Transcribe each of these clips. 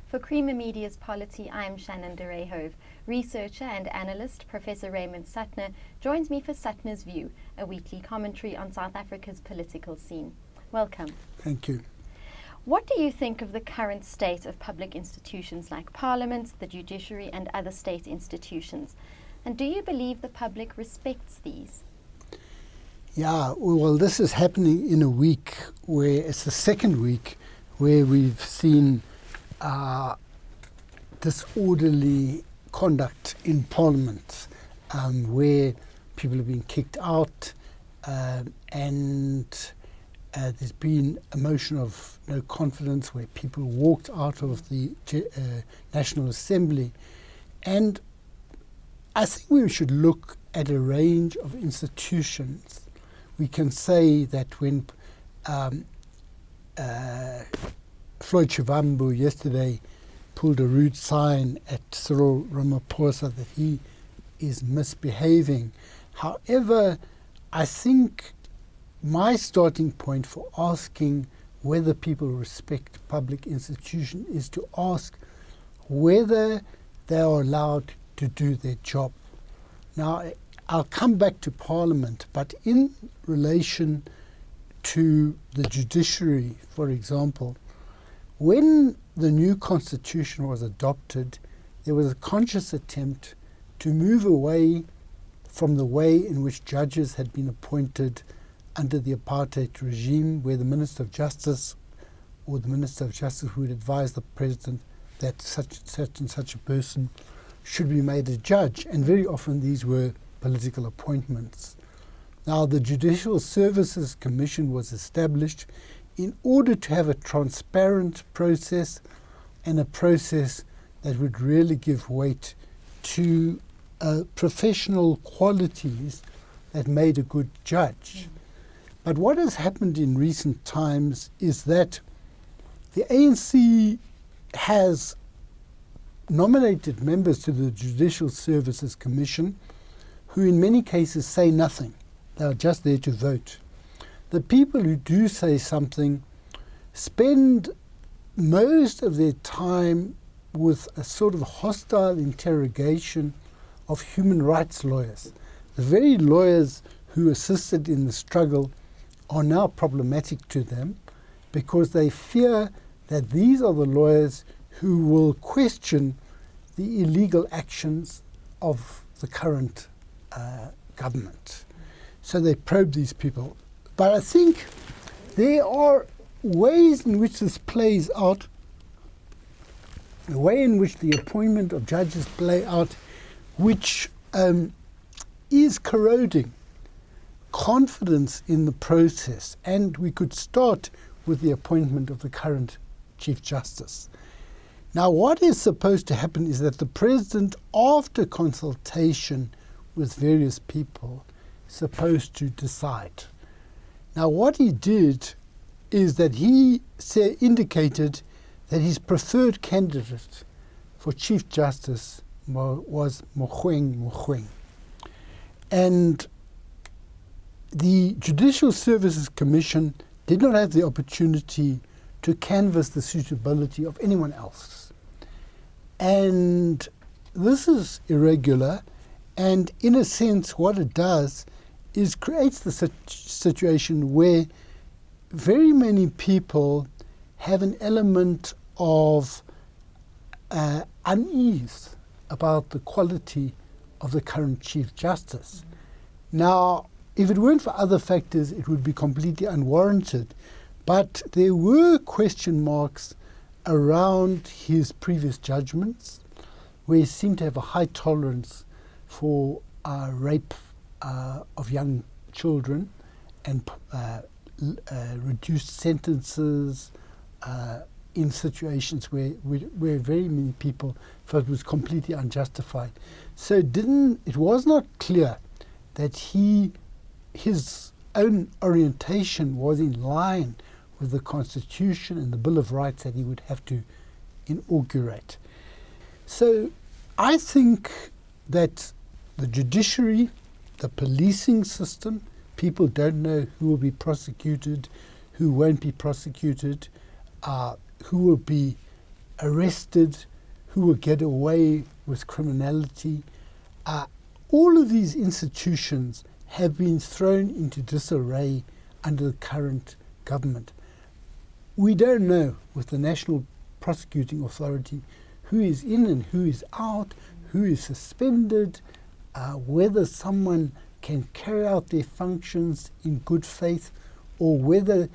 For Creamer Media's Polity, I am Shannon de Rehove. Researcher and analyst Professor Raymond Suttner joins me for Suttner's View, a weekly commentary on South Africa's political scene. Welcome. Thank you. What do you think of the current state of public institutions like Parliament, the judiciary and other state institutions? And do you believe the public respects these? Yeah, well, this is happening in a week where it's the second week where we've seen disorderly conduct in Parliament, where people have been kicked out and there's been a motion of no confidence where people walked out of the National Assembly. And I think we should look at a range of institutions. We can say that when Floyd Shivambu yesterday pulled a rude sign at Cyril Ramaphosa that he is misbehaving. However, I think my starting point for asking whether people respect public institutions is to ask whether they are allowed to do their job. Now, I'll come back to Parliament, but in relation to the judiciary, for example, when the new constitution was adopted, there was a conscious attempt to move away from the way in which judges had been appointed under the apartheid regime, where the Minister of Justice or the Minister of Justice would advise the President that such a person should be made a judge. And very often these were political appointments. Now, the Judicial Services Commission was established in order to have a transparent process and a process that would really give weight to professional qualities that made a good judge. But what has happened in recent times is that the ANC has nominated members to the Judicial Services Commission who in many cases say nothing. They are just there to vote. The people who do say something spend most of their time with a sort of hostile interrogation of human rights lawyers. The very lawyers who assisted in the struggle are now problematic to them because they fear that these are the lawyers who will question the illegal actions of the current government. So they probe these people. But I think there are ways in which this plays out, the way in which the appointment of judges play out, which is corroding confidence in the process. And we could start with the appointment of the current Chief Justice. Now, what is supposed to happen is that the President, after consultation with various people, is supposed to decide. Now, what he did is that he indicated that his preferred candidate for Chief Justice was Mogoeng. And the Judicial Services Commission did not have the opportunity to canvass the suitability of anyone else. And this is irregular, and in a sense what it does is creates the situation where very many people have an element of unease about the quality of the current Chief Justice. Now, if it weren't for other factors, it would be completely unwarranted. But there were question marks around his previous judgments, where he seemed to have a high tolerance for rape of young children and reduced sentences in situations where very many people felt it was completely unjustified. So it was not clear that his own orientation was in line with the Constitution and the Bill of Rights that he would have to inaugurate. So I think that the judiciary, the policing system, people don't know who will be prosecuted, who won't be prosecuted, who will be arrested, who will get away with criminality. All of these institutions have been thrown into disarray under the current government. We don't know with the National Prosecuting Authority who is in and who is out, who is suspended, whether someone can carry out their functions in good faith, or whether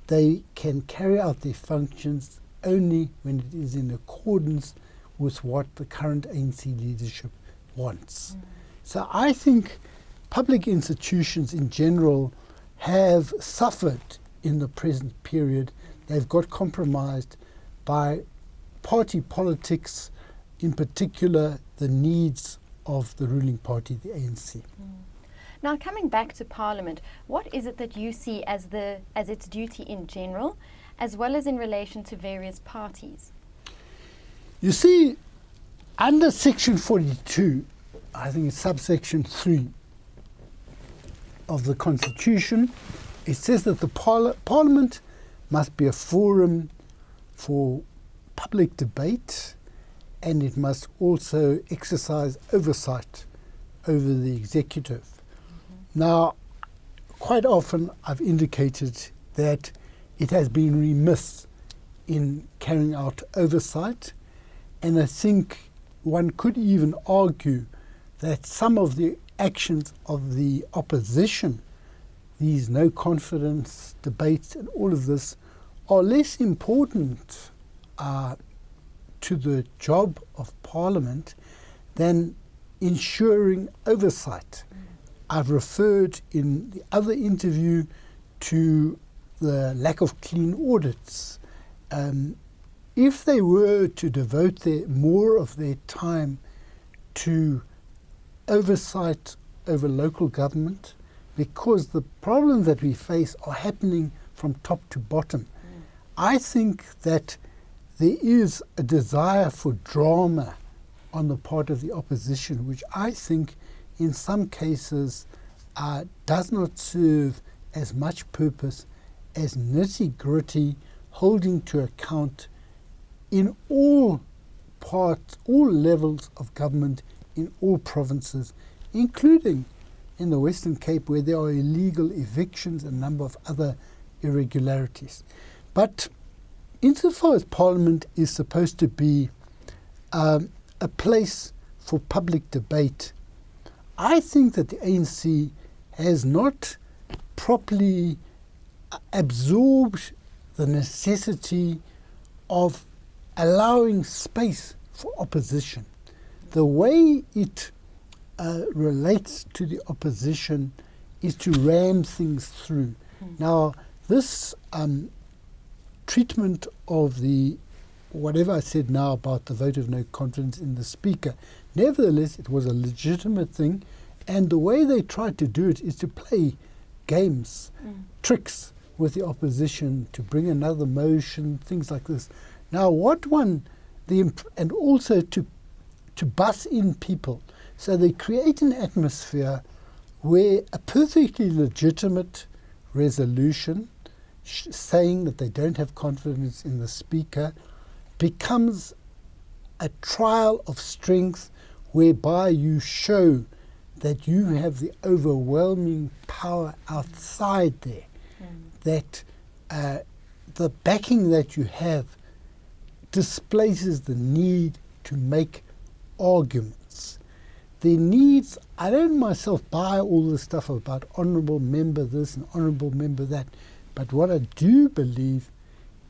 they can carry out their functions only when it is in accordance with what the current ANC leadership wants. So I think public institutions in general have suffered in the present period. They've got compromised by party politics, in particular the needs of the ruling party, the ANC. Now, coming back to Parliament, what is it that you see as its duty in general, as well as in relation to various parties? You see, under Section 42, I think it's subsection 3 of the Constitution, it says that the Parliament must be a forum for public debate, and it must also exercise oversight over the executive. Now, quite often I've indicated that it has been remiss in carrying out oversight, and I think one could even argue that some of the actions of the opposition, these no confidence debates and all of this, are less important to the job of Parliament than ensuring oversight. I've referred in the other interview to the lack of clean audits. If they were to devote more of their time to oversight over local government, because the problems that we face are happening from top to bottom, I think that there is a desire for drama on the part of the opposition, which I think in some cases does not serve as much purpose as nitty-gritty holding to account in all parts, all levels of government, in all provinces, including in the Western Cape, where there are illegal evictions and a number of other irregularities. But insofar as Parliament is supposed to be a place for public debate, I think that the ANC has not properly absorbed the necessity of allowing space for opposition. The way it relates to the opposition is to ram things through. Now, this treatment of whatever I said now about the vote of no confidence in the Speaker, nevertheless, it was a legitimate thing, and the way they tried to do it is to play games, tricks with the opposition to bring another motion, things like this. Now, and also to bus in people. So they create an atmosphere where a perfectly legitimate resolution saying that they don't have confidence in the Speaker becomes a trial of strength whereby you show that you have the overwhelming power outside there, that the backing that you have displaces the need to make arguments. The needs, I don't myself buy all the stuff about honourable member this and honourable member that, but what I do believe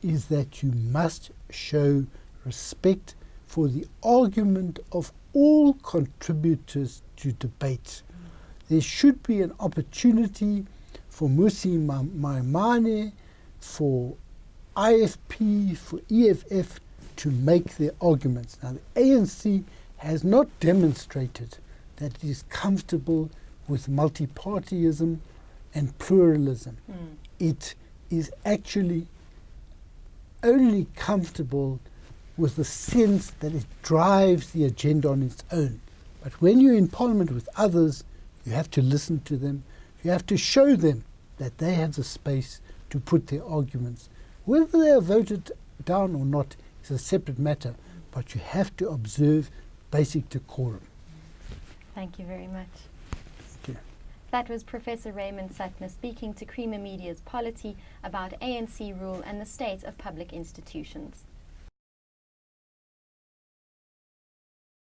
is that you must show respect for the argument of all contributors to debate. There should be an opportunity for Musi Maimane, for IFP, for EFF to make their arguments. Now, the ANC has not demonstrated that it is comfortable with multi-partyism and pluralism. It is actually only comfortable with the sense that it drives the agenda on its own. But when you're in Parliament with others, you have to listen to them. You have to show them that they have the space to put their arguments. Whether they are voted down or not is a separate matter, but you have to observe basic decorum. Thank you very much. Thank you. That was Professor Raymond Suttner speaking to Creamer Media's Polity about ANC rule and the state of public institutions.